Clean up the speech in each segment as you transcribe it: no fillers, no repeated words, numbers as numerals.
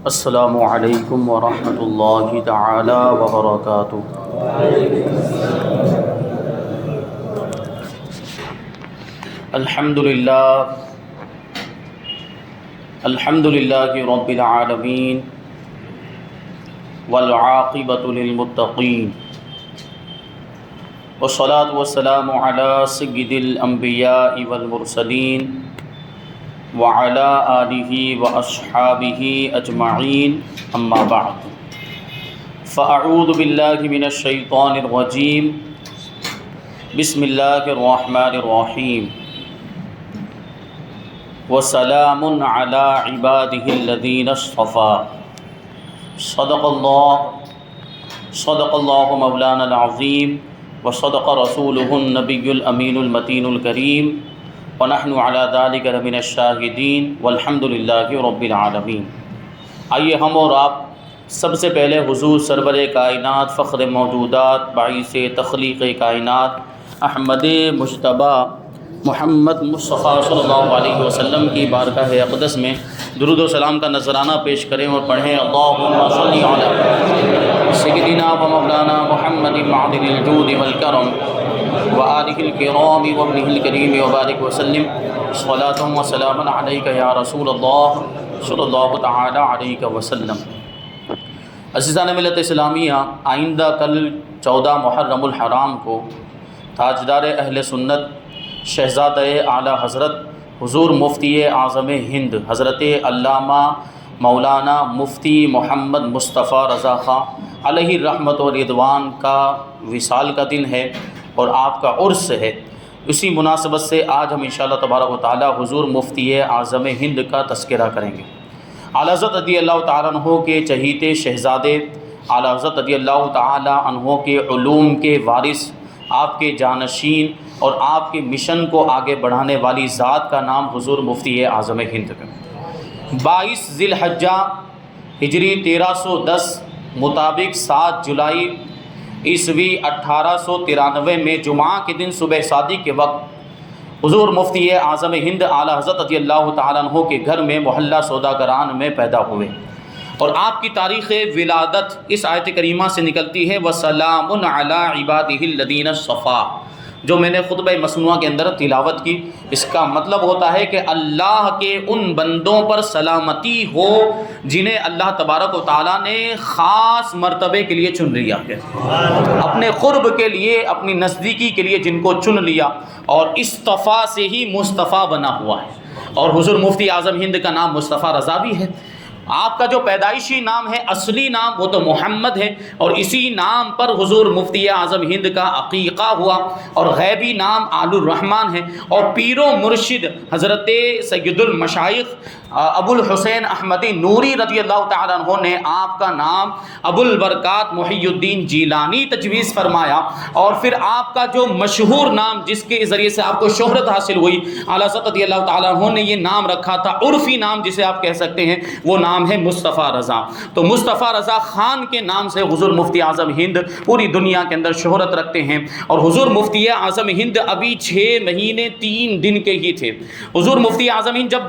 السلام علیکم ورحمۃ اللہ تعالی وبرکاتہ۔ الحمد للہ رب العالمین والعاقبۃ للمتقین، والصلاۃ والسلام علی سید الانبیاء والمرسلین وعلی آلہ واصحابہ اجمعین، اما بعد فاعوذ باللہ من الشیطان الرجیم، بسم اللہ الرحمن الرحیم، وسلام علی عبادہ الذین اصطفیٰ۔ صدق اللہ مولانا العظیم وصدق رسولہ النبی الامین المتین الکریم، ونحن علی ذلک لمن الشاہدین والحمد للہ رب العالمین۔ آئیے ہم اور آپ سب سے پہلے حضور سرور کائنات، فخر موجودات، باعث تخلیق کائنات احمد مجتبی محمد مصطفیٰ صلی اللہ علیہ وسلم کی بارگاہ اقدس میں درود و سلام کا نذرانہ پیش کریں اور پڑھیں اللہم صلی علی سیدنا و مولانا محمد معدن الجود والکرم وآلہ الکرام وابنہ الکریم وبارک وسلم، صلاۃ و سلام علیک یا رسول اللہ صلی اللہ تعالی علیہ وسلم۔ عزیزان ملت اسلامیہ، آئندہ کل 14 محرم الحرام کو تاجدار اہل سنت شہزادہ اعلیٰ حضرت حضور مفتی اعظم ہند حضرت علامہ مولانا مفتی محمد مصطفیٰ رضا خاں علیہ رحمت و رضوان کا وصال کا دن ہے اور آپ کا عرس ہے۔ اسی مناسبت سے آج ہم انشاءاللہ تبارک و تعالی حضور مفتی اعظم ہند کا تذکرہ کریں گے۔ اعلیٰ حضرت رضی اللہ تعالیٰ عنہ کے چہیتے شہزادے، اعلیٰ حضرت رضی اللہ تعالیٰ عنہ کے علوم کے وارث، آپ کے جانشین اور آپ کے مشن کو آگے بڑھانے والی ذات کا نام حضور مفتی اعظم ہند کا۔ 22 ذی الحجہ ہجری 1310 مطابق 7 جولائی عیسوی 1893 میں جمعہ کے دن صبح صادق کے وقت حضور مفتی اعظم ہند اعلیٰ حضرت رضی اللہ تعالیٰ عنہ کے گھر میں محلہ سوداگران میں پیدا ہوئے، اور آپ کی تاریخ ولادت اس آیت کریمہ سے نکلتی ہے وَسَلَامٌ عَلَىٰ عِبَادِهِ الَّذِينَ اصْطَفَىٰ، جو میں نے خطبہ مسنونہ کے اندر تلاوت کی۔ اس کا مطلب ہوتا ہے کہ اللہ کے ان بندوں پر سلامتی ہو جنہیں اللہ تبارک و تعالیٰ نے خاص مرتبے کے لیے چن لیا ہے، اپنے قرب کے لیے، اپنی نزدیکی کے لیے جن کو چن لیا، اور اصطفیٰ سے ہی مصطفیٰ بنا ہوا ہے۔ اور حضور مفتی اعظم ہند کا نام مصطفیٰ رضا بھی ہے۔ آپ کا جو پیدائشی نام ہے، اصلی نام وہ تو محمد ہے، اور اسی نام پر حضور مفتی اعظم ہند کا عقیقہ ہوا، اور غیبی نام آل الرحمن ہے۔ اور پیر و مرشد حضرت سید المشائخ ابو الحسین احمد نوری رضی اللہ تعالیٰ عنہ نے آپ کا نام ابو البرکات محی الدین جیلانی تجویز فرمایا، اور پھر آپ کا جو مشہور نام جس کے ذریعے سے آپ کو شہرت حاصل ہوئی، اعلیٰ حضرت رضی اللہ تعالیٰ عنہ نے یہ نام رکھا تھا، عرفی نام جسے آپ کہہ سکتے ہیں، وہ نام ہے مصطفیٰ رضا۔ تو مصطفیٰ رضا خان کے نام سے حضور مفتی اعظم ہند پوری دنیا کے اندر شہرت رکھتے ہیں۔ اور حضور مفتی اعظم ہند ابھی 6 مہینے 3 دن کے ہی تھے۔ حضور مفتی اعظم ہند جب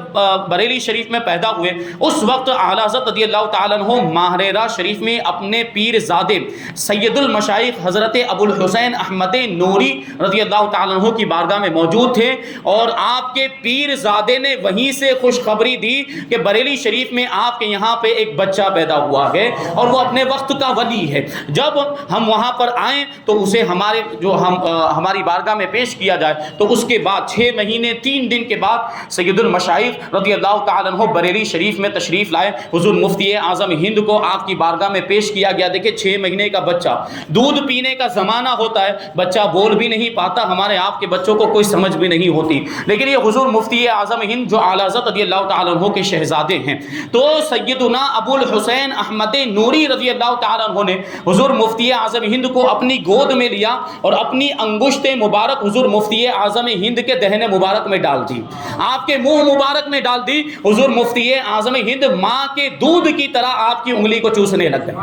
بریلی شریف میں پیدا ہوئے، اس وقت اعلیٰ حضرت رضی اللہ تعالیٰ عنہ ماہرہ شریف میں اپنے پیر زادے سید المشائخ حضرت ابو الحسین احمد نوری رضی اللہ تعالیٰ عنہ کی بارگاہ میں موجود تھے، اور آپ کے پیر زادے نے وہیں سے خوشخبری دی کہ بریلی شریف میں آپ کے یہاں پہ ایک بچہ پیدا ہوا ہے، اور وہ اپنے وقت کا ولی ہے، جب ہم وہاں پر آئیں تو اسے ہماری بارگاہ میں پیش کیا جائے۔ تو اس کے بعد 6 مہینے 3 دن کے بعد سید المشائخ رضی اللہ تعالیٰ عنہ بریلی شریف میں تشریف لائے۔ حضور مفتی اعظم ہند کو آپ کی بارگاہ میں پیش کیا گیا۔ دیکھیں 6 مہینے کا بچہ، دودھ پینے کا زمانہ ہوتا ہے، بچہ بول بھی نہیں پاتا، ہمارے آپ کے بچوں کو کوئی سمجھ بھی نہیں ہوتی، لیکن یہ حضور مفتی اعظم ہند جو اعلیٰ حضرت رضی اللہ تعالیٰ عنہ کے شہزادے ہیں، تو سیدنا ابو الحسین احمد نوری رضی اللہ تعالیٰ عنہ نے حضور مفتی اعظم ہند کو اپنی گود میں لیا، اور اپنی انگشت مبارک حضور مفتی اعظم ہند کے دہن مبارک میں ڈال دی، آپ کے منہ مبارک میں ڈال دی۔ حضور مفتی اعظم ہند ماں کے دودھ کی طرح آپ کی انگلی کو چوسنے لگ گئے،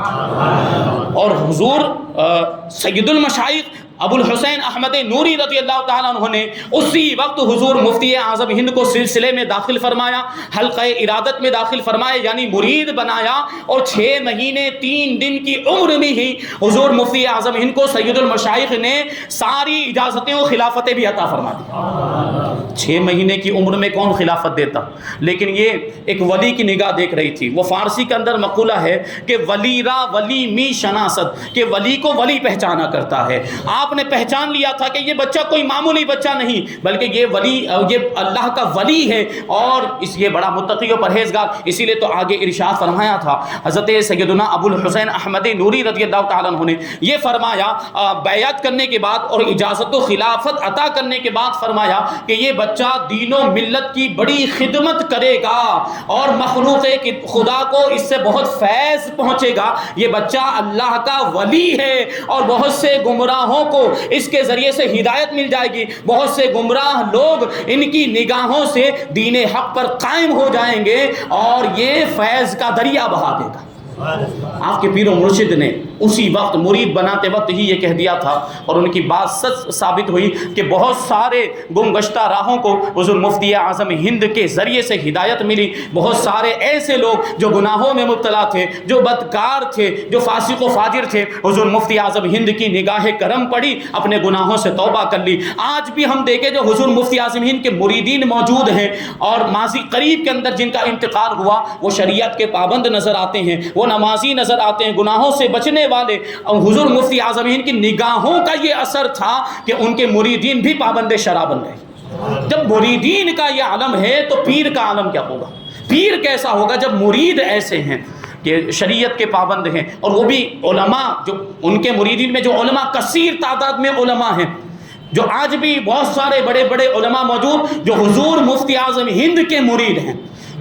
اور حضور سید المشائخ ابو الحسین احمد نوری رضی اللہ تعالیٰ عنہ نے اسی وقت حضور مفتی اعظم ہند کو سلسلے میں داخل فرمایا، حلقہ ارادت میں داخل فرمایا، یعنی مرید بنایا، اور 6 مہینے 3 دن کی عمر میں ہی حضور مفتی اعظم ہند کو سید المشائخ نے ساری اجازتیں و خلافتیں بھی عطا فرما دی۔ 6 مہینے کی عمر میں کون خلافت دیتا؟ لیکن یہ ایک ولی کی نگاہ دیکھ رہی تھی۔ وہ فارسی کے اندر مقولہ ہے کہ ولی را ولی می شناست، کہ ولی کو ولی پہچانا کرتا ہے۔ آپ نے پہچان لیا تھا کہ یہ بچہ کوئی معمولی بچہ نہیں، بلکہ یہ ولی، یہ اللہ کا ولی ہے، اور یہ بڑا متقی و پرہیزگار۔ اسی لیے تو آگے ارشاد فرمایا تھا حضرت سیدنا ابو الحسین احمد نوری رضی اللہ تعالیٰ عنہ نے یہ فرمایا بیعت کرنے کے بعد اور اجازت و خلافت عطا کرنے کے بعد، فرمایا کہ یہ بچہ دین و ملت کی بڑی خدمت کرے گا اور مخلوق خدا کو اس سے بہت فیض پہنچے گا۔ یہ بچہ اللہ کا ولی ہے اور بہت سے گمراہوں کو اس کے ذریعے سے ہدایت مل جائے گی، بہت سے گمراہ لوگ ان کی نگاہوں سے دین حق پر قائم ہو جائیں گے اور یہ فیض کا دریا بہا دے گا۔ آپ کے پیر و مرشد نے اسی وقت مرید بناتے وقت ہی یہ کہہ دیا تھا، اور ان کی بات سچ ثابت ہوئی کہ بہت سارے گم گشتہ راہوں کو حضور مفتی اعظم ہند کے ذریعے سے ہدایت ملی۔ بہت سارے ایسے لوگ جو گناہوں میں مبتلا تھے، جو بدکار تھے، جو فاسق و فاجر تھے، حضور مفتی اعظم ہند کی نگاہ کرم پڑی، اپنے گناہوں سے توبہ کر لی۔ آج بھی ہم دیکھیں جو حضور مفتی اعظم ہند کے مریدین موجود ہیں اور ماضی قریب کے اندر جن کا انتقال ہوا، وہ شریعت کے پابند نظر آتے ہیں، وہ نمازی نظر آتے ہیں، گناہوں سے بچنے والے۔ حضور مفتی اعظم ہند کی نگاہوں کا یہ اثر تھا کہ ان کے مریدین بھی پابند شرع بن گئے۔ جب مریدین کا یہ عالم ہے تو پیر کا عالم کیا ہوگا؟ پیر کیسا ہوگا جب مرید ایسے ہیں کہ شریعت کے پابند ہیں، اور وہ بھی علماء، جو ان کے مریدین میں جو علماء کثیر تعداد میں علماء ہیں، جو آج بھی بہت سارے بڑے بڑے علماء موجود جو حضور مفتی اعظم ہند کے مرید ہیں۔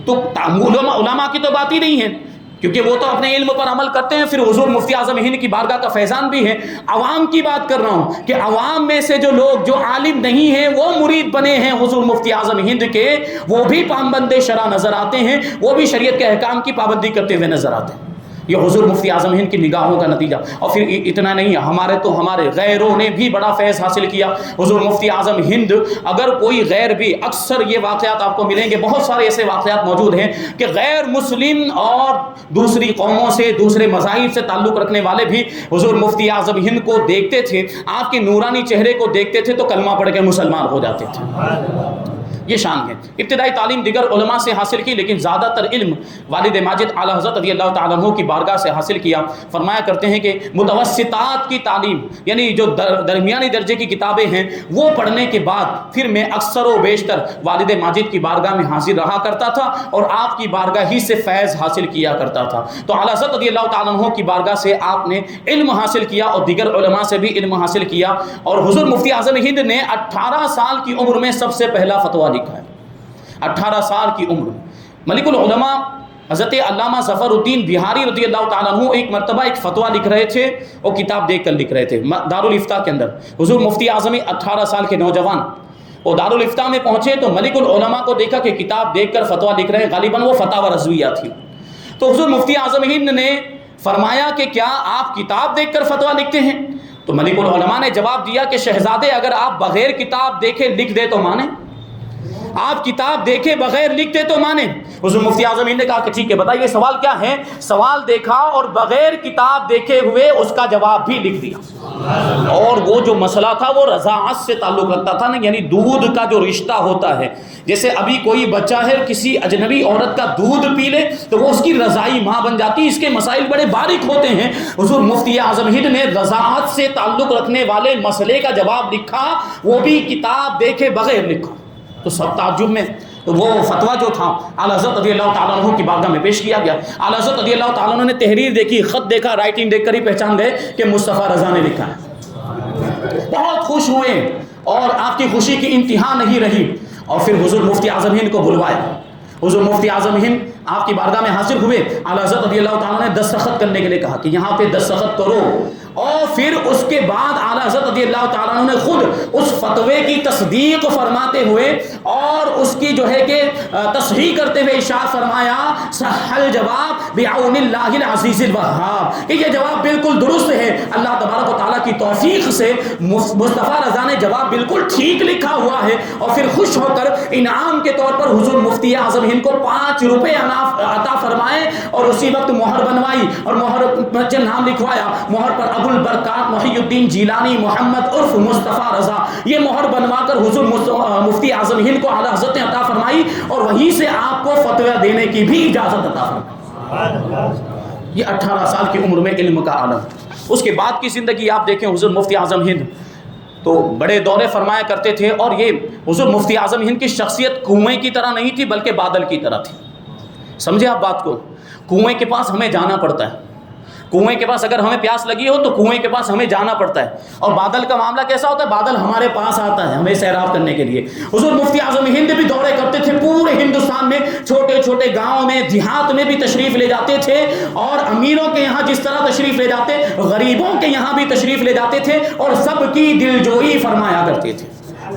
تو علماء کی تو بات ہی نہیں ہے، کیونکہ وہ تو اپنے علم پر عمل کرتے ہیں، پھر حضور مفتی اعظم ہند کی بارگاہ کا فیضان بھی ہے۔ عوام کی بات کر رہا ہوں کہ عوام میں سے جو لوگ جو عالم نہیں ہیں وہ مرید بنے ہیں حضور مفتی اعظم ہند کے، وہ بھی پابند شرع نظر آتے ہیں، وہ بھی شریعت کے احکام کی پابندی کرتے ہوئے نظر آتے ہیں۔ یہ حضور مفتی اعظم ہند کی نگاہوں کا نتیجہ۔ اور پھر اتنا نہیں، ہمارے غیروں نے بھی بڑا فیض حاصل کیا۔ حضور مفتی اعظم ہند، اگر کوئی غیر بھی، اکثر یہ واقعات آپ کو ملیں گے، بہت سارے ایسے واقعات موجود ہیں کہ غیر مسلم اور دوسری قوموں سے، دوسرے مذاہب سے تعلق رکھنے والے بھی حضور مفتی اعظم ہند کو دیکھتے تھے، آپ کے نورانی چہرے کو دیکھتے تھے تو کلمہ پڑھ کے مسلمان ہو جاتے تھے۔ یہ شان ہے۔ ابتدائی تعلیم دیگر علماء سے حاصل کی، لیکن زیادہ تر علم والد ماجد اعلیٰ حضرت رضی اللہ تعالیٰ عنہ کی بارگاہ سے حاصل کیا۔ فرمایا کرتے ہیں کہ متوسطات کی تعلیم، یعنی جو درمیانی درجے کی کتابیں ہیں، وہ پڑھنے کے بعد پھر میں اکثر و بیشتر والد ماجد کی بارگاہ میں حاضر رہا کرتا تھا اور آپ کی بارگاہ ہی سے فیض حاصل کیا کرتا تھا۔ تو اعلیٰ حضرت رضی اللہ تعالیٰ عنہ کی بارگاہ سے آپ نے علم حاصل کیا اور دیگر علماء سے بھی علم حاصل کیا، اور حضور مفتی اعظم ہند نے 18 سال کی عمر میں سب سے پہلا فتویٰ لکھا ہے۔ 18 سال کی عمر میں ملک العلماء حضرت علامہ ظفر الدین بہاری رضی اللہ تعالیٰ عنہ ایک مرتبہ ایک فتویٰ لکھ رہے تھے، وہ کتاب دیکھ کر لکھ رہے تھے دارالافتاء کے اندر۔ حضور مفتی اعظم 18 سال کے نوجوان وہ دارالافتاء میں پہنچے تو ملک العلماء کو دیکھا کہ کتاب دیکھ کر فتویٰ لکھ رہے ہیں، غالباً وہ فتاوی رضویہ تھی۔ تو حضور مفتی اعظم ہند نے فرمایا کہ کیا آپ کتاب دیکھ کر فتویٰ لکھتے ہیں؟ تو ملک العلماء نے جواب دیا کہ شہزادے، اگر آپ بغیر کتاب دیکھے لکھ دے تو مانیں، آپ کتاب دیکھے بغیر لکھتے تو مانیں۔ حضور مفتی اعظم ہند نے کہا کہ ٹھیک ہے، بتائیے سوال کیا ہے؟ سوال دیکھا اور بغیر کتاب دیکھے ہوئے اس کا جواب بھی لکھ دیا۔ اور وہ جو مسئلہ تھا وہ رضاعت سے تعلق رکھتا تھا نا، یعنی دودھ کا جو رشتہ ہوتا ہے، جیسے ابھی کوئی بچہ ہے کسی اجنبی عورت کا دودھ پی لے تو وہ اس کی رضائی ماں بن جاتی، اس کے مسائل بڑے باریک ہوتے ہیں۔ حضور مفتی اعظم ہند نے رضاعت سے تعلق رکھنے والے مسئلے کا جواب لکھا، وہ بھی کتاب دیکھے بغیر لکھا۔ تو سب تعجب میں وہ فتویٰ جو تھا اعلیٰ حضرت رضی اللہ تعالیٰ عنہ کی بارگاہ میں پیش کیا گیا۔ اعلیٰ حضرت رضی اللہ تعالیٰ عنہ نے تحریر دیکھی، خط دیکھا، رائٹنگ دیکھ کر ہی پہچان گئے کہ مصطفیٰ رضا نے لکھا ہے۔ بہت خوش ہوئے اور آپ کی خوشی کی انتہا نہیں رہی، اور پھر حضور مفتی اعظم ہند کو بلوایا۔ حضور مفتی اعظم ہند آپ کی بارگاہ میں حاضر ہوئے، اعلیٰ حضرت رضی اللہ تعالیٰ نے دستخط کرنے کے لیے کہا کہ یہاں پہ دستخط کرو، اور پھر اس کے بعد اعلیٰ حضرت رضی اللہ تعالیٰ عنہ نے خود اس فتوے کی تصدیق فرماتے ہوئے اور اس کی جو ہے کہ تصحیح کرتے ہوئے ارشاد فرمایا صحل جواب بعون اللہ العزیز الوہاب، کہ یہ جواب بالکل درست ہے، اللہ تبارک و تعالیٰ کی توفیق سے مصطفیٰ رضا نے جواب بالکل ٹھیک لکھا ہوا ہے۔ اور پھر خوش ہو کر انعام کے طور پر حضور مفتی اعظم ہند کو 5 روپے عطا فرمائے اور اسی وقت مہر بنوائی اور مہر سے نام لکھوایا، مہر پر ابو البرکات محی الدین جیلانی محمد عرف مصطفیٰ رضا، یہ مہر بنوا کر حضور مفتی اعظم ہند کو اعلیٰ حضرت نے عطا فرمائی اور وہیں سے آپ کو فتویٰ دینے کی بھی اجازت عطا فرمائی۔ یہ 18 سال کی عمر میں علم کا عالم۔ اس کے بعد کی زندگی آپ دیکھیں حضور مفتی اعظم ہند تو بڑے دورے فرمایا کرتے تھے، اور یہ حضور مفتی اعظم ہند کی شخصیت کنویں کی طرح نہیں تھی بلکہ بادل کی طرح تھی۔ سمجھے آپ بات کو؟ کنویں کے پاس ہمیں جانا پڑتا ہے، کنویں کے پاس اگر ہمیں پیاس لگی ہو تو کنویں کے پاس ہمیں جانا پڑتا ہے، اور بادل کا معاملہ کیسا ہوتا ہے؟ بادل ہمارے پاس آتا ہے ہمیں سیراب کرنے کے لیے۔ حضور مفتی اعظم ہند بھی دورے کرتے تھے پورے ہندوستان میں، چھوٹے چھوٹے گاؤں میں دیہات میں بھی تشریف لے جاتے تھے، اور امیروں کے یہاں جس طرح تشریف لے جاتے غریبوں کے یہاں بھی تشریف لے جاتے تھے اور سب کی دلجوئی فرمایا کرتے تھے۔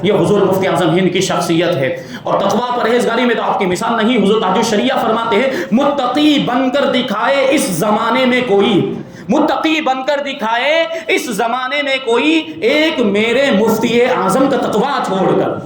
یہ حضور مفتی اعظم ہند کی شخصیت ہے۔ اور تقویٰ پرہیزگاری میں تو آپ کی مثال نہیں، حضور تاج الشریعہ فرماتے ہیں متقی بن کر دکھائے اس زمانے میں کوئی، متقی بن کر دکھائے اس زمانے میں کوئی، ایک میرے مفتی اعظم کا تقویٰ چھوڑ کر،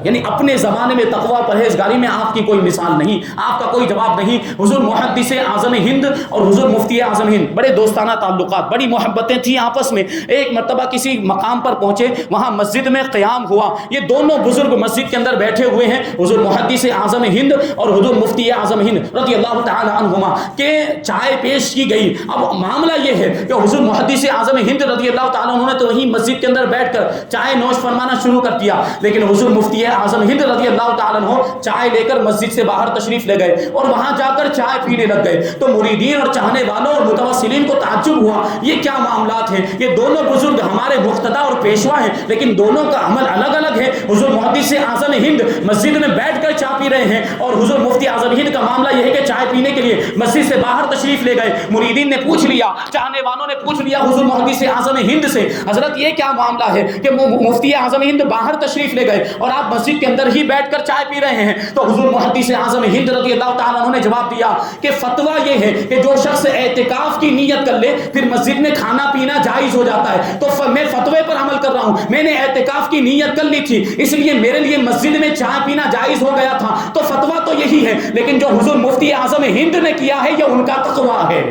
یعنی اپنے زمانے میں تقویٰ پرہیزگاری میں آپ کی کوئی مثال نہیں، آپ کا کوئی جواب نہیں۔ حضور محدث اعظم ہند اور حضور مفتی اعظم ہند بڑے دوستانہ تعلقات، بڑی محبتیں تھیں آپس میں۔ ایک مرتبہ کسی مقام پر پہنچے، وہاں مسجد میں قیام ہوا، یہ دونوں بزرگ مسجد کے اندر بیٹھے ہوئے ہیں، حضور محدث اعظم ہند اور حضور مفتی اعظم ہند رضی اللہ تعالی عنہما، کہ چائے پیش کی گئی۔ اب معاملہ یہ ہے کہ حضور محدث اعظم ہند رضی اللہ تعالیٰ عنہ نے تو وہیں مسجد کے اندر بیٹھ کر چائے نوش فرمانا شروع کر دیا، لیکن حضور مفتی اعظم ہند رضی اللہ تعالیٰ عنہ چائے لے کر مسجد سے باہر تشریف لے گئے اور وہاں جا کر چائے پینے لگ گئے۔ تو مریدین اور چاہنے والوں اور متوسلین کو تعجب ہوا، یہ کیا معاملات ہیں؟ یہ دونوں بزرگ ہمارے مقتدی اور پیشوا ہیں، لیکن دونوں کا عمل الگ الگ ہے۔ حضور محدث اعظم ہند مسجد میں بیٹھ کر چائے پی رہے ہیں، اور حضور مفتی اعظم ہند کا معاملہ یہ ہے کہ چائے پینے کے لیے مسجد سے باہر تشریف لے گئے۔ مریدین نے پوچھ لیا، چاہنے والوں نے پوچھ لیا حضور محدث اعظم ہند سے، حضرت یہ کیا معاملہ ہے کہ مفتی اعظم ہند باہر تشریف لے گئے اور آپ مسجد کے اندر ہی بیٹھ کر چائے پی رہے ہیں؟ تو حضور محدث اعظم ہند رضی اللہ تعالیٰ عنہ نے جواب دیا کہ فتویٰ یہ ہے کہ جو شخص اعتکاف کی نیت کر لے پھر مسجد میں کھانا پینا جائز ہو جاتا ہے، تو میں فتوے پر عمل کر رہا ہوں، میں نے اعتکاف کی نیت کر لی تھی اس لیے میرے لیے مسجد میں چائے پینا جائز ہو گیا تھا، تو فتویٰ تو یہی ہے، لیکن جو حضور مفتی اعظم ہند نے کیا ہے یہ ان کا تقویٰ ہے،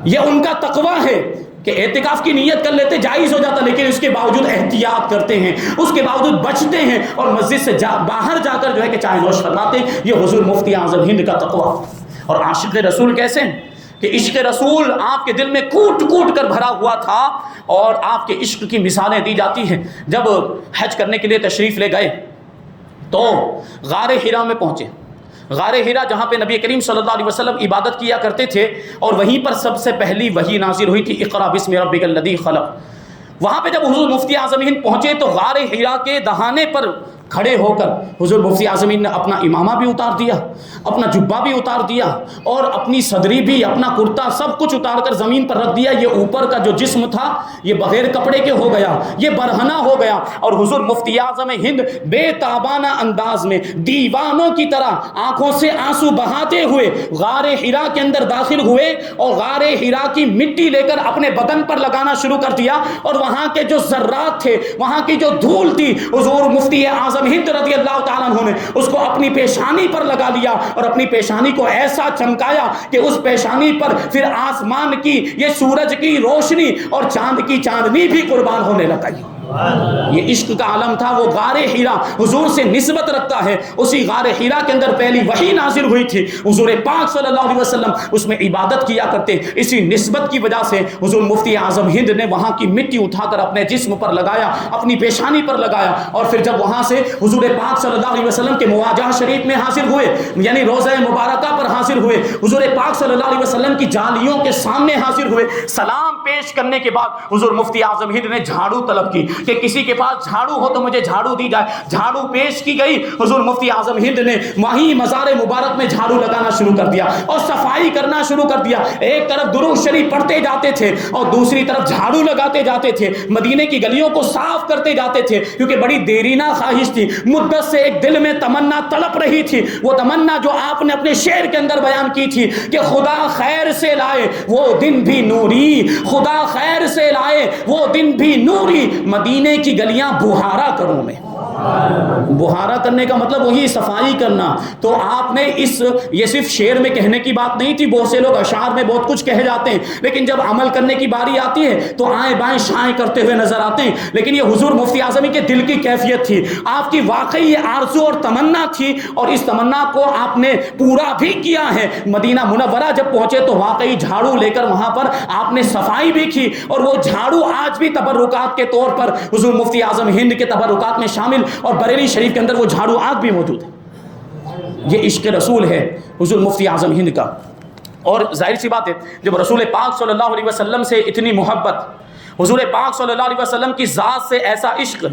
یہ ان کا تقویٰ ہے کہ اعتکاف کی نیت کر لیتے جائز ہو جاتا، لیکن اس کے باوجود احتیاط کرتے ہیں، اس کے باوجود بچتے ہیں اور مسجد سے باہر جا کر جو ہے کہ چائے نوش فرماتے ہیں۔ یہ حضور مفتی اعظم ہند کا تقویٰ۔ اور عاشق رسول کیسے کہ عشق رسول آپ کے دل میں کوٹ کوٹ کر بھرا ہوا تھا، اور آپ کے عشق کی مثالیں دی جاتی ہیں۔ جب حج کرنے کے لیے تشریف لے گئے تو غار حرا میں پہنچے، غار حرا جہاں پہ نبی کریم صلی اللہ علیہ وسلم عبادت کیا کرتے تھے، اور وہیں پر سب سے پہلی وحی نازل ہوئی تھی، اقرا بسم ربک الذی خلق۔ وہاں پہ جب حضور مفتی اعظم ہند پہنچے تو غار حرا کے دہانے پر کھڑے ہو کر حضور مفتی اعظم ہند نے اپنا امامہ بھی اتار دیا، اپنا جبہ بھی اتار دیا، اور اپنی صدری بھی، اپنا کرتا سب کچھ اتار کر زمین پر رکھ دیا۔ یہ اوپر کا جو جسم تھا یہ بغیر کپڑے کے ہو گیا، یہ برہنہ ہو گیا، اور حضور مفتی اعظم ہند بے تابانہ انداز میں دیوانوں کی طرح آنکھوں سے آنسو بہاتے ہوئے غار حرا کے اندر داخل ہوئے، اور غار حرا کی مٹی لے کر اپنے بدن پر لگانا شروع کر دیا، اور وہاں کے جو ذرات تھے، وہاں کی جو دھول تھی، حضور مفتی اعظم ہند رضی اللہ تعالیٰ عنہ نے اس کو اپنی پیشانی پر لگا لیا، اور اپنی پیشانی کو ایسا چمکایا کہ اس پیشانی پر پھر آسمان کی یہ سورج کی روشنی اور چاند کی چاندنی بھی قربان ہونے لگی۔ یہ عشق کا عالم تھا۔ وہ غار حرا حضور سے نسبت رکھتا ہے، اسی غار حرا کے اندر پہلی وحی نازل ہوئی تھی، حضور پاک صلی اللہ علیہ وسلم اس میں عبادت کیا کرتے، اسی نسبت کی وجہ سے حضور مفتی اعظم ہند نے وہاں کی مٹی اٹھا کر اپنے جسم پر لگایا، اپنی پیشانی پر لگایا، اور پھر جب وہاں سے حضور پاک صلی اللہ علیہ وسلم کے مواجہ شریف میں حاضر ہوئے، یعنی روضہ مبارکہ پر حاضر ہوئے، حضور پاک صلی اللہ علیہ وسلم کی جالیوں کے سامنے حاضر ہوئے، سلام پیش کرنے کے بعد حضور مفتی اعظم ہند نے جھاڑو طلب کی کہ کسی کے پاس جھاڑو ہو تو مجھے جھاڑو دی جائے. جھاڑو پیش کی گئی. حضور مفتی اعظم ہند نے وہیں مزار مبارک میں جھاڑو لگانا شروع کر دیا اور صفائی کرنا شروع کر دیا. ایک طرف درود شریف پڑھتے جاتے تھے اور دوسری طرف جھاڑو لگاتے جاتے تھے. مدینے کی گلیوں کو صاف کرتے جاتے تھے کیونکہ بڑی دیرینہ خواہش تھی. مدت سے ایک دل میں تمنا تڑپ رہی تھی. وہ تمنا جو آپ نے اپنے شعر کے اندر بیان کی تھی کہ خدا خیر سے لائے وہ دن بھی نوری, خدا خیر سے لائے وہ دن بھی نوری, مدینے کی گلیاں بہارا کروں میں. بہارا کرنے کا مطلب وہی صفائی کرنا. تو آپ نے یہ صرف شعر میں کہنے کی بات نہیں تھی. بہت سے لوگ اشعار میں بہت کچھ کہہ جاتے ہیں لیکن جب عمل کرنے کی باری آتی ہے تو آئیں بائیں شائیں کرتے ہوئے نظر آتے ہیں. لیکن یہ حضور مفتی اعظمی کے دل کی کیفیت تھی. آپ کی واقعی یہ آرزو اور تمنا تھی اور اس تمنا کو آپ نے پورا بھی کیا ہے. مدینہ منورہ جب پہنچے تو واقعی جھاڑو لے کر وہاں پر آپ نے صفائی بھی کی اور وہ جھاڑو آج بھی تبرکات کے طور پر حضور مفتی اعظم ہند کے تبرکات میں شامل اور بریلی شریف کے اندر وہ جھاڑو آج بھی موجود ہے. یہ عشق رسول ہے حضور مفتی اعظم ہند کا. اور ظاہر سی بات ہے جب رسول پاک صلی اللہ علیہ وسلم سے اتنی محبت, حضور پاک صلی اللہ علیہ وسلم کی ذات سے ایسا عشق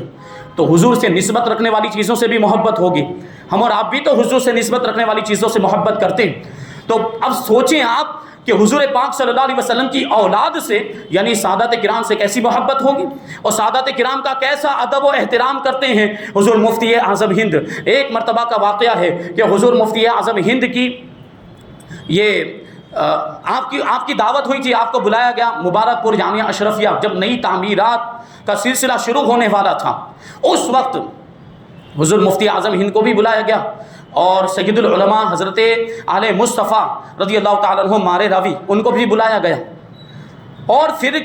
تو حضور سے نسبت رکھنے والی چیزوں سے بھی محبت ہوگی. ہم اور آپ بھی تو حضور سے نسبت رکھنے والی چیزوں سے محبت کرتے ہیں. تو اب سوچیں آپ کہ حضور پاک صلی اللہ علیہ وسلم کی اولاد سے یعنی سادات کرام سے کیسی محبت ہوگی اور سادات کرام کا کیسا ادب و احترام کرتے ہیں حضور مفتی اعظم ہند. ایک مرتبہ کا واقعہ ہے کہ حضور مفتی اعظم ہند کی آپ کی دعوت ہوئی تھی. آپ کو بلایا گیا مبارک پور جامعہ اشرفیہ جب نئی تعمیرات کا سلسلہ شروع ہونے والا تھا. اس وقت حضور مفتی اعظم ہند کو بھی بلایا گیا اور سید العلماء حضرت آل مصطفیٰ رضی اللہ تعالیٰ عنہ مارے راوی ان کو بھی بلایا گیا. اور پھر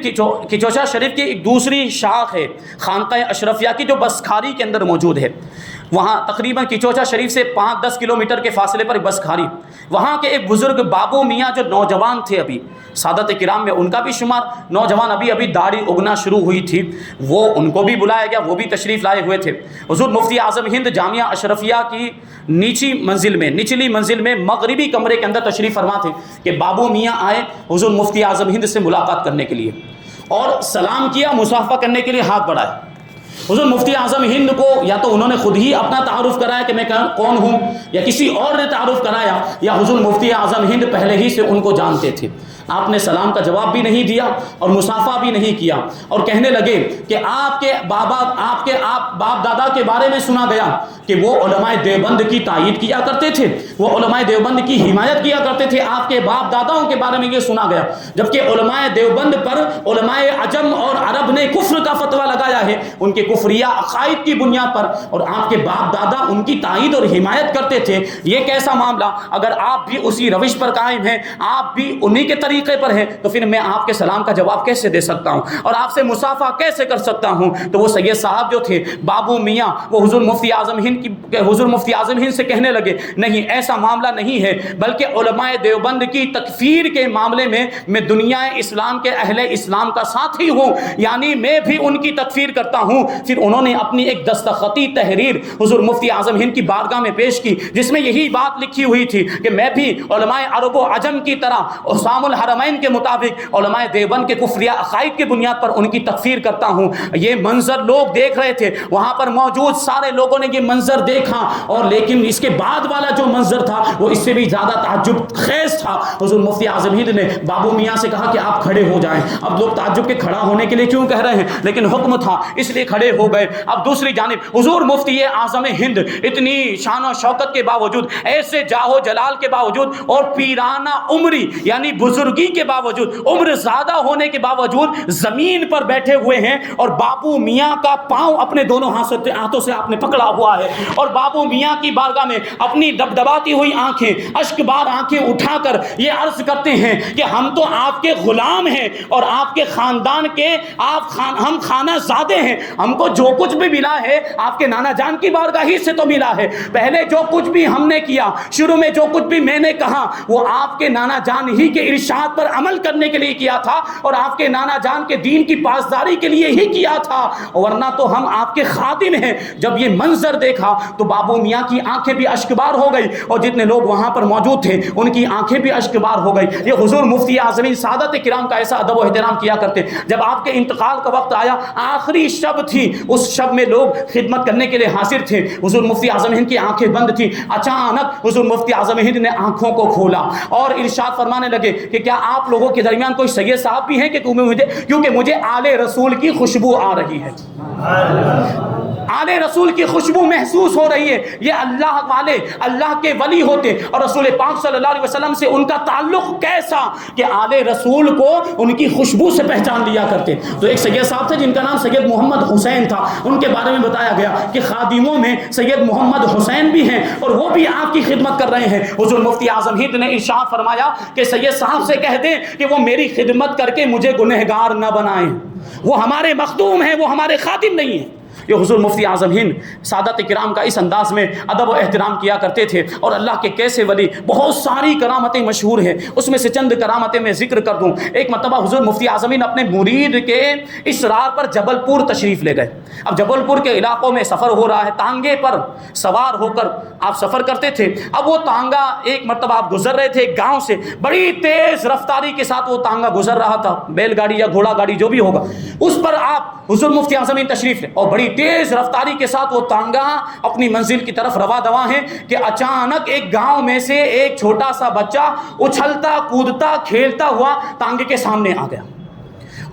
کچوچا شریف کی ایک دوسری شاخ ہے خانقاہ اشرفیہ کی جو بسکھاری کے اندر موجود ہے. وہاں تقریباً کچوچا شریف سے 5-10 کلومیٹر کے فاصلے پر بسکھاری, وہاں کے ایک بزرگ بابو میاں جو نوجوان تھے, ابھی سادت کرام میں ان کا بھی شمار نوجوان, ابھی داڑھی اگنا شروع ہوئی تھی, وہ ان کو بھی بلایا گیا, وہ بھی تشریف لائے ہوئے تھے. حضور مفتی اعظم ہند جامعہ اشرفیہ کی نچلی منزل میں مغربی کمرے کے اندر تشریف فرما تھے کہ بابو میاں آئے حضور مفتی اعظم ہند سے ملاقات کرنے کے لیے اور سلام کیا, مصافحہ کرنے کے لیے ہاتھ بڑھائے. حضور مفتی اعظم ہند کو یا تو انہوں نے خود ہی اپنا تعارف کرایا کہ میں کون ہوں یا کسی اور نے تعارف کرایا یا حضور مفتی اعظم ہند پہلے ہی سے ان کو جانتے تھے. آپ نے سلام کا جواب بھی نہیں دیا اور مصافحہ بھی نہیں کیا اور کہنے لگے کہ آپ کے باپ دادا کے بارے میں سنا گیا کہ وہ علماء دیوبند کی تائید کیا کرتے تھے, وہ علماء دیوبند کی حمایت کیا کرتے تھے. آپ کے باپ داداؤں کے بارے میں یہ سنا گیا جبکہ علماء دیوبند پر علماء عجم اور عرب نے کفر کا فتویٰ لگایا ہے ان کے کفریہ عقائد کی بنیاد پر, اور آپ کے باپ دادا ان کی تائید اور حمایت کرتے تھے. یہ کیسا معاملہ؟ اگر آپ بھی اسی روش پر قائم ہیں, آپ بھی انہی کے طریقے پر ہیں, تو پھر میں آپ کے سلام کا جواب کیسے دے سکتا ہوں اور آپ سے مصافحہ کیسے کر سکتا ہوں؟ تو وہ سید صاحب جو تھے بابو میاں وہ حضور مفتی اعظم ہند سے کہنے لگے نہیں ایسا معاملہ نہیں ہے, بلکہ علماء دیوبند کی تکفیر کے معاملے میں دنیا اسلام کے اہل اسلام کا ساتھی ہوں, یعنی میں بھی ان کی تکفیر کرتا ہوں. پھر انہوں نے اپنی ایک دستخطی تحریر حضور مفتی اعظم ہند کی بارگاہ میں پیش کی جس میں یہی بات لکھی ہوئی تھی کہ میں بھی علماء عرب و عجم کی طرح حسام الحرمین کے مطابق علماء دیوبند کے کفریہ عقائد کی بنیاد پر ان کی تکفیر کرتا ہوں. یہ منظر لوگ دیکھ رہے تھے, وہاں پر موجود سارے لوگوں نے یہ منظر دیکھا, اور لیکن اس کے بعد والا جو منظر تھا وہ اس سے بھی زیادہ تعجب خیز تھا. حضور مفتی اعظم ہند نے بابو میاں سے کہا کہ آپ کھڑے ہو جائیں. اب لوگ تعجب کے کھڑا ہونے کے لیے کیوں کہہ رہے ہیں, لیکن حکم تھا اس لیے کھڑے ہو گئے. اب دوسری جانب حضور مفتی اعظم ہند اتنی شان و شوکت کے باوجود, ایسے جاہ و جلال کے باوجود اور پیرانہ عمری یعنی بزرگی کے باوجود, عمر زیادہ ہونے کے باوجود زمین پر بیٹھے ہوئے ہیں اور بابو میاں کا پاؤں اپنے دونوں ہاتھوں سے آپ نے پکڑا ہوا ہے اور بابو میاں کی بارگاہ میں اپنی دبدباتی ہوئی آنکھیں, اشکبار آنکھیں اٹھا کر یہ عرض کرتے ہیں کہ ہم تو آپ کے غلام ہیں اور آپ کے خاندان کے ہم خانہ زادے ہیں, ہم کو جو کچھ بھی ملا ہے آپ کے نانا جان کی بارگاہ ہی سے تو ملا ہے. پہلے جو کچھ بھی ہم نے کیا, شروع میں جو کچھ بھی میں نے کہا وہ آپ کے نانا جان ہی کے ارشاد پر عمل کرنے کے لیے کیا تھا اور آپ کے نانا جان کے دین کی پاسداری کے لیے ہی کیا تھا, ورنہ تو ہم آپ کے خادم ہیں. جب یہ منظر دیکھا تو بابو میاں کی آنکھیں بھی اشکبار ہو گئی اور جتنے لوگ وہاں پر موجود تھے ان کی آنکھیں بھی اشکبار ہو گئی. یہ حضور مفتی اعظم سادات کرام کا ایسا ادب و احترام کیا کرتے. جب آپ کے انتقال کا وقت آیا, آخری شب تھی، اس شب میں لوگ خدمت کرنے کے لیے حاضر تھے. حضور مفتی اعظم ہند کی آنکھیں بند تھی. اچانک حضور مفتی اعظم ہند نے آنکھوں کو کھولا اور ارشاد فرمانے لگے کہ کیا آپ لوگوں کے درمیان کوئی سید صاحب بھی ہیں کہ کیونکہ مجھے آل رسول کی خوشبو آ رہی ہے. آل رسول کی خوشبو محسوس ہو رہی ہے. یہ اللہ والے، اللہ کے ولی ہوتے اور رسول پاک صلی اللہ علیہ وسلم سے ان کا تعلق کیسا کہ آل رسول کو ان کی خوشبو سے پہچان لیا کرتے. تو ایک سید صاحب تھے جن کا نام سید محمد حسین تھا. ان کے بارے میں بتایا گیا کہ خادموں میں سید محمد حسین بھی ہیں اور وہ بھی آپ کی خدمت کر رہے ہیں. حضور مفتی اعظم ہند نے ارشاد فرمایا کہ سید صاحب سے کہہ دیں کہ وہ میری خدمت کر کے مجھے گنہگار نہ بنائیں. وہ ہمارے مخدوم ہیں، وہ ہمارے خادم نہیں ہیں. یہ حضور مفتی اعظم ہند سادات کرام کا اس انداز میں ادب و احترام کیا کرتے تھے. اور اللہ کے کیسے ولی، بہت ساری کرامتیں مشہور ہیں، اس میں سے چند کرامتیں میں ذکر کر دوں. ایک مرتبہ حضور مفتی اعظم ہند اپنے مرید کے اصرار پر جبل پور تشریف لے گئے. اب جبل پور کے علاقوں میں سفر ہو رہا ہے، تانگے پر سوار ہو کر آپ سفر کرتے تھے. اب وہ تانگا ایک مرتبہ آپ گزر رہے تھے ایک گاؤں سے، بڑی تیز رفتاری کے ساتھ وہ تانگا گزر رہا تھا، بیل گاڑی یا گھوڑا گاڑی جو بھی ہوگا. اس پر آپ حضور مفتی اعظم ہند تشریف لے اور بڑی تیز رفتاری کے ساتھ وہ تانگا اپنی منزل کی طرف رواں دواں ہے کہ اچانک ایک گاؤں میں سے ایک چھوٹا سا بچہ اچھلتا کودتا کھیلتا ہوا تانگے کے سامنے آ گیا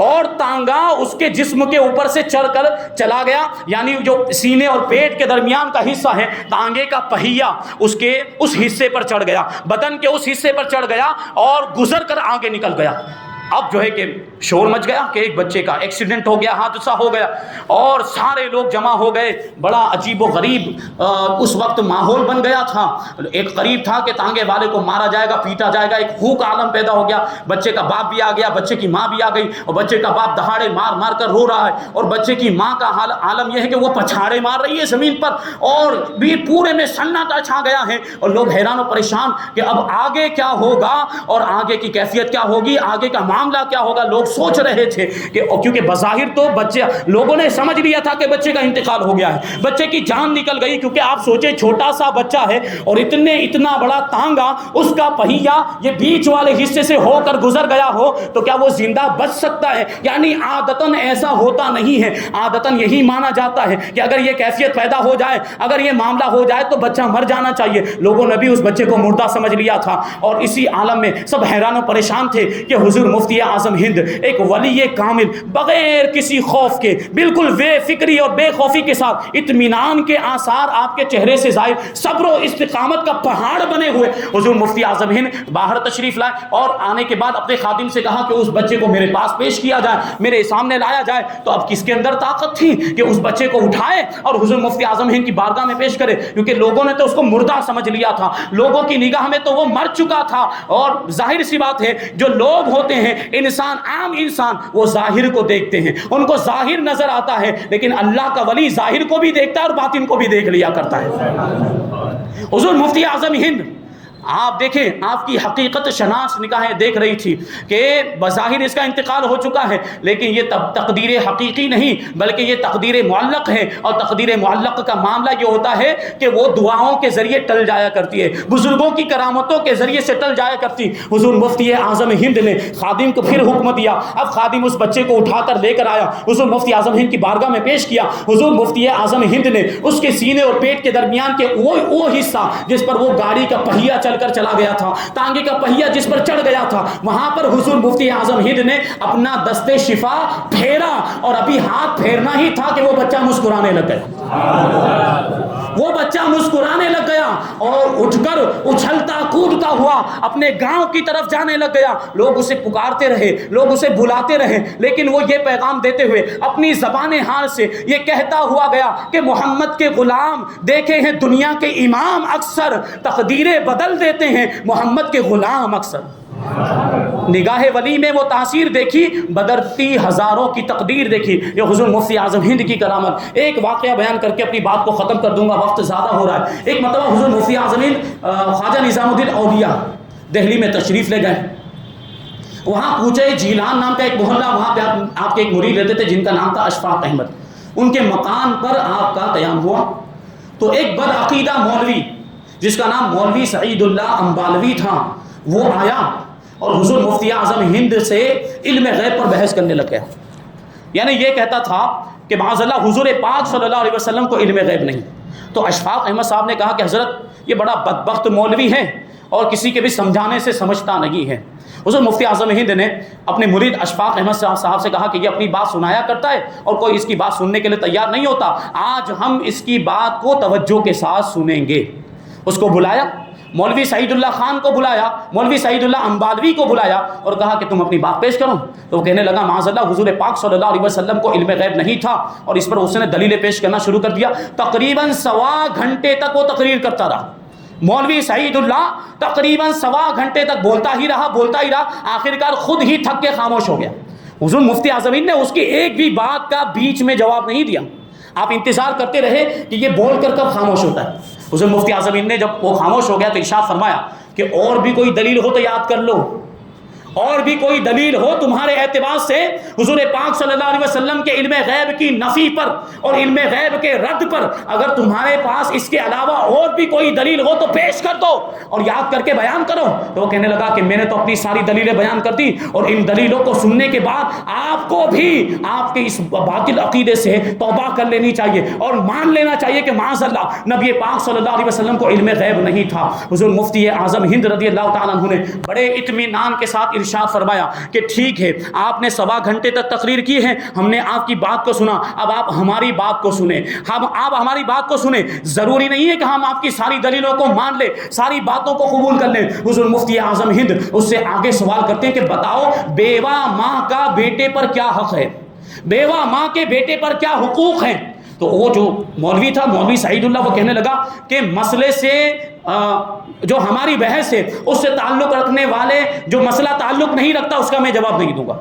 اور تانگا اس کے جسم کے اوپر سے چڑھ کر چلا گیا. یعنی جو سینے اور پیٹ کے درمیان کا حصہ ہے، تانگے کا پہیا اس حصے پر چڑھ گیا، بدن کے اس حصے پر چڑھ گیا اور گزر کر آگے نکل گیا. اب جو ہے کہ شور مچ گیا کہ ایک بچے کا ایکسیڈنٹ ہو گیا، حادثہ ہو گیا اور سارے لوگ جمع ہو گئے. بڑا عجیب و غریب اس وقت ماحول بن گیا تھا. ایک قریب تھا کہ تانگے والے کو مارا جائے گا، پیٹا جائے گا. ایک خوک عالم پیدا ہو گیا. بچے کا باپ بھی آ گیا، بچے کی ماں بھی آ گئی اور بچے کا باپ دہاڑے مار مار کر رو رہا ہے اور بچے کی ماں کا عالم یہ ہے کہ وہ پچھاڑے مار رہی ہے زمین پر اور بھی پورے میں سناٹا چھا گیا ہے اور لوگ حیران و پریشان کہ اب آگے کیا ہوگا اور آگے کی کیفیت کیا ہوگی، آگے کا معاملہ کیا ہوگا. لوگ سوچ رہے تھے کہ کیونکہ بظاہر تو بچے، لوگوں نے سمجھ لیا تھا کہ بچے کا انتقال ہو گیا ہے، بچے کی جان نکل گئی. کیونکہ آپ سوچیں چھوٹا سا بچہ ہے اور اتنا بڑا تانگا، اس کا پہیا یہ بیچ والے حصے سے ہو کر گزر گیا ہو تو کیا وہ زندہ بچ سکتا ہے؟ یعنی عادتاً ایسا ہوتا نہیں ہے. عادتاً یہی مانا جاتا ہے کہ اگر یہ کیفیت پیدا ہو جائے، اگر یہ معاملہ ہو جائے تو بچہ مر جانا چاہیے. لوگوں نے بھی اس بچے کو مردہ سمجھ لیا تھا اور اسی عالم میں سب حیران و پریشان تھے کہ حضور مفتی اعظم ہند ایک ولی کامل بغیر کسی خوف کے، بالکل بے فکری اور بے خوفی کے ساتھ، اطمینان کے آثار آپ کے چہرے سے ظاہر، صبر و استقامت کا پہاڑ بنے ہوئے حضور مفتی اعظم ہند باہر تشریف لائے اور آنے کے بعد اپنے خادم سے کہا کہ اس بچے کو میرے پاس پیش کیا جائے، میرے سامنے لایا جائے. تو اب کس کے اندر طاقت تھی کہ اس بچے کو اٹھائے اور حضور مفتی اعظم ہند کی بارگاہ میں پیش کرے؟ کیونکہ لوگوں نے تو اس کو مردہ سمجھ لیا تھا، لوگوں کی نگاہ میں تو وہ مر چکا تھا. اور ظاہر سی بات ہے جو لوگ ہوتے ہیں، انسان، عام انسان، وہ ظاہر کو دیکھتے ہیں، ان کو ظاہر نظر آتا ہے، لیکن اللہ کا ولی ظاہر کو بھی دیکھتا ہے اور باطن کو بھی دیکھ لیا کرتا ہے. حضور مفتی اعظم ہند آپ دیکھیں، آپ کی حقیقت شناس نگاہیں دیکھ رہی تھی کہ بظاہر اس کا انتقال ہو چکا ہے، لیکن یہ تقدیر حقیقی نہیں بلکہ یہ تقدیر معلق ہے. اور تقدیر معلق کا معاملہ یہ ہوتا ہے کہ وہ دعاؤں کے ذریعے ٹل جایا کرتی ہے، بزرگوں کی کرامتوں کے ذریعے سے ٹل جایا کرتی. حضور مفتی اعظم ہند نے خادم کو پھر حکم دیا. اب خادم اس بچے کو اٹھا کر لے کر آیا، حضور مفتی اعظم ہند کی بارگاہ میں پیش کیا. حضور مفتی اعظم ہند نے اس کے سینے اور پیٹ کے درمیان کے وہ حصہ جس پر وہ گاڑی کا پہیا چل کر چلا گیا تھا، تانگے کا پہیا جس پر چڑھ گیا تھا، وہاں پر حضور مفتی اعظم ہند نے اپنا دستے شفا پھیرا اور ابھی ہاتھ پھیرنا ہی تھا کہ وہ بچہ مسکرانے لگ گیا. وہ بچہ مسکرانے لگ گیا اور اٹھ کر اچھلتا کودتا ہوا اپنے گاؤں کی طرف جانے لگ گیا. لوگ اسے پکارتے رہے، لوگ اسے بلاتے رہے، لیکن وہ یہ پیغام دیتے ہوئے اپنی زبان حال سے یہ کہتا ہوا گیا کہ محمد کے غلام دیکھے ہیں دنیا کے امام اکثر، تقدیریں بدل دیتے ہیں محمد کے غلام اکثر. نگاہ ولی میں وہ تاثیر دیکھی، بدرتی ہزاروں کی تقدیر دیکھی. یہ حضور مفتی اعظم ہند کی کرامت. ایک واقعہ بیان کر کے اپنی بات کو ختم کر دوں گا، وقت زیادہ ہو رہا ہے. ایک مرتبہ حضور مفتی اعظم ہند خواجہ نظام الدین اولیاء دہلی میں تشریف لے گئے. وہاں کوچہ جیلان نام کا ایک محلہ، وہاں پہ آپ کے ایک مرید رہتے تھے جن کا نام تھا اشفاق احمد. ان کے مکان پر آپ کا قیام ہوا تو ایک بدعقیدہ مولوی جس کا نام مولوی سعید اللہ امبالوی تھا، وہ آیا اور حضور مفتی اعظم ہند سے علم غیب پر بحث کرنے لگ گیا. یعنی یہ کہتا تھا کہ معاذ اللہ حضور پاک صلی اللہ علیہ وسلم کو علم غیب نہیں. تو اشفاق احمد صاحب نے کہا کہ حضرت یہ بڑا بدبخت مولوی ہے اور کسی کے بھی سمجھانے سے سمجھتا نہیں ہے. حضور مفتی اعظم ہند نے اپنے مرید اشفاق احمد صاحب سے کہا کہ یہ اپنی بات سنایا کرتا ہے اور کوئی اس کی بات سننے کے لیے تیار نہیں ہوتا. آج ہم اس کی بات کو توجہ کے ساتھ سنیں گے. اس کو بلایا، مولوی سعید اللہ خان کو بلایا، مولوی سعید اللہ امبالوی کو بلایا اور کہا کہ تم اپنی بات پیش کرو. تو وہ کہنے لگا معاذ اللہ حضور پاک صلی اللہ علیہ وسلم کو علم غیب نہیں تھا. اور اس پر اس نے دلیلیں پیش کرنا شروع کر دیا. تقریباً 1.25 گھنٹے تک وہ تقریر کرتا رہا. مولوی سعید اللہ تقریباً 1.25 گھنٹے تک بولتا ہی رہا. آخرکار خود ہی تھک کے خاموش ہو گیا. حضور مفتی اعظم ہند نے اس کی ایک بھی بات کا بیچ میں جواب نہیں دیا. آپ انتظار کرتے رہے کہ یہ بول کر کب خاموش ہوتا ہے. حضور مفتی اعظم ہند نے جب وہ خاموش ہو گیا تو ارشاد فرمایا کہ اور بھی کوئی دلیل ہو تو یاد کر لو، اور بھی کوئی دلیل ہو تمہارے اعتبار سے حضور پاک صلی اللہ علیہ وسلم کے علم غیب کی نفی پر اور علم غیب کے رد پر اگر تمہارے پاس اس کے علاوہ اور بھی کوئی دلیل ہو تو پیش کر دو اور یاد کر کے بیان کرو. تو وہ کہنے لگا کہ میں نے تو اپنی ساری دلیلیں بیان کر دی اور ان دلیلوں کو سننے کے بعد آپ کو بھی آپ کے اس باطل عقیدے سے توبہ کر لینی چاہیے اور مان لینا چاہیے کہ معاذ اللہ نبی پاک صلی اللہ علیہ وسلم کو علم غیب نہیں تھا. حضور مفتی اعظم ہند رضی اللہ تعالیٰ عنہ نے بڑے اطمینان کے ساتھ ارشاد فرمایا کہ ٹھیک ہے، آپ نے 1.25 گھنٹے تک تقریر کی ہے، ہم نے آپ کی بات کو سنا، اب آپ ہماری بات کو سنیں. آپ ہماری بات کو سنیں. ضروری نہیں ہے کہ ہم آپ کی ساری دلیلوں کو مان لیں، ساری باتوں کو قبول کر لیں. حضور مفتی اعظم ہند اس سے آگے سوال کرتے ہیں کہ بتاؤ بیوہ ماں کا بیٹے پر کیا حق ہے، بیوہ ماں کے بیٹے پر کیا حقوق ہیں. تو وہ جو مولوی تھا، مولوی سعید اللہ، وہ کہنے لگا کہ مسئلے سے جو ہماری بحث ہے اس سے تعلق رکھنے والے جو مسئلہ تعلق نہیں رکھتا اس کا میں جواب نہیں دوں گا.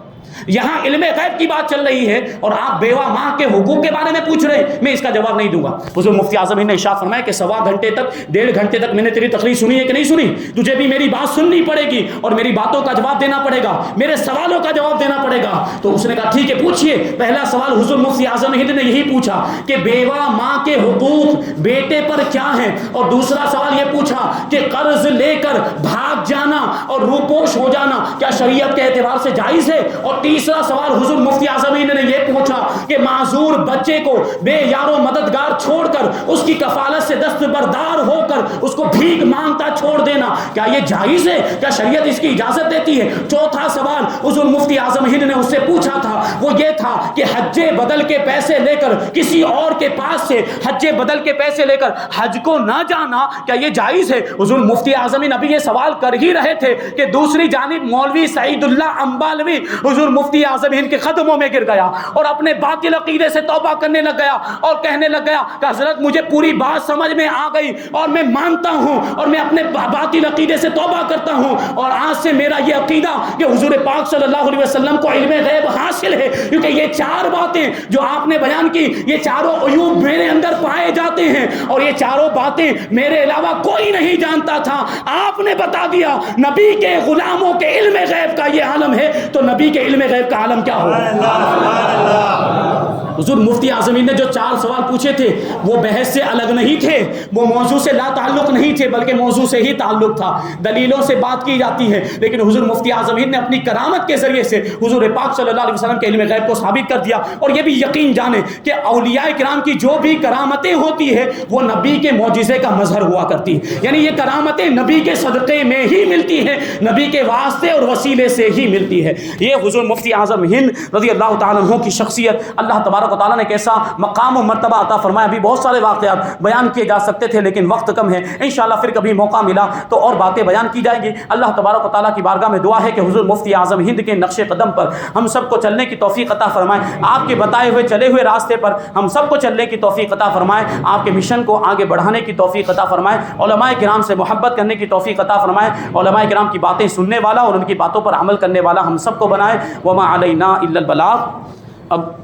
یہاں علم غیب کی بات چل رہی ہے اور آپ بیوہ ماں کے حقوق کے بارے میں پوچھ رہے ہیں، میں اس کا جواب نہیں دوں گا. حضور مفتی اعظم نے ارشاد فرمایا کہ 1.25 گھنٹے تک 1.5 گھنٹے تک میں نے تیری تقریر سنی ہے کہ نہیں سنی، تجھے بھی میری بات سننی پڑے گی اور میری باتوں کا جواب دینا پڑے گا، میرے سوالوں کا جواب دینا پڑے گا. تو اس نے کہا ٹھیک ہے پوچھئے. پہلا سوال حضور مفتی اعظم ہند نے یہی پوچھا کہ بیوہ ماں کے حقوق بیٹے پر کیا ہیں، اور دوسرا سوال یہ پوچھا کہ قرض لے کر بھاگ جانا اور روپوش ہو جانا کیا شریعت کے اعتبار سے جائز ہے، اور تیسرا سوال حضور مفتی اعظم نے یہ پوچھا کہ معذور بچے کو بے یار و مددگار چھوڑ کر اس کی کفالت سے دستبردار ہو کر اس کو بھیک مانگتا چھوڑ دینا کیا یہ جائز ہے، کیا شریعت اس کی اجازت دیتی ہے. چوتھا سوال حضور مفتی اعظم ہند نے اس سے پوچھا تھا وہ یہ تھا کہ حج بدل کے پیسے لے کر کسی اور کے پاس سے حج بدل کے پیسے لے کر حج کو نہ جانا کیا یہ جائز ہے. حضور مفتی اعظم ابھی یہ سوال کر ہی رہے تھے کہ دوسری جانب مولوی سعید اللہ امبالوی حضور مفتی اعظم ہند کے قدموں میں گر گیا اور اپنے باطل عقیدے سے توبہ کرنے لگ گیا اور کہنے لگ گیا کہ حضرت مجھے پوری بات سمجھ میں آ گئی اور میں مانتا ہوں اور میں اپنے باطل عقیدے سے توبہ کرتا ہوں اور آج سے میرا یہ عقیدہ کہ حضور پاک صلی اللہ علیہ وسلم کو علم غیب حاصل ہے، کیونکہ یہ 4 باتیں جو آپ نے بیان کی یہ چاروں عیوب میرے اندر پائے جاتے ہیں اور یہ چاروں باتیں میرے علاوہ کوئی نہیں جانتا تھا. آپ نے بتا دیا نبی کے غلاموں کے علم غیب کا یہ عالم ہے تو نبی کے علم غیب کا عالم کیا ہوگا. حضور مفتی اعظم نے جو 4 سوال پوچھے تھے وہ بحث سے الگ نہیں تھے، وہ موضوع سے لا تعلق نہیں تھے بلکہ موضوع سے ہی تعلق تھا. دلیلوں سے بات کی جاتی ہے لیکن حضور مفتی اعظم نے اپنی کرامت کے ذریعے سے حضور پاک صلی اللہ علیہ وسلم کے علم غیب کو ثابت کر دیا. اور یہ بھی یقین جانیں کہ اولیاء کرام کی جو بھی کرامتیں ہوتی ہے وہ نبی کے معجزے کا مظہر ہوا کرتی ہے، یعنی یہ کرامتیں نبی کے صدقے میں ہی ملتی ہیں، نبی کے واسطے اور وسیلے سے ہی ملتی ہے. یہ حضور مفتی اعظم ہند رضی اللہ تعالیٰ عنہ کی شخصیت، اللہ تبارک و تعالیٰ نے کیسا مقام و مرتبہ عطا فرمایا. ابھی بہت سارے واقعات بیان کیے جا سکتے تھے لیکن وقت کم ہے، انشاءاللہ پھر کبھی موقع ملا تو اور باتیں بیان کی جائیں گی. اللہ تبارک و تعالیٰ کی بارگاہ میں دعا ہے کہ حضور مفتی اعظم ہند کے نقش قدم پر ہم سب کو چلنے کی توفیق عطا فرمائے، آپ کے بتائے ہوئے چلے ہوئے راستے پر ہم سب کو چلنے کی توفیق عطا فرمائے، آپ کے مشن کو آگے بڑھانے کی توفیق عطا فرمائے، علماء کرام سے محبت کرنے کی توفیق عطا فرمائے، علماء کرام کی باتیں سننے والا اور ان کی باتوں پر عمل کرنے والا ہم سب کو بنائے. وما علینا الا البلاغ. اب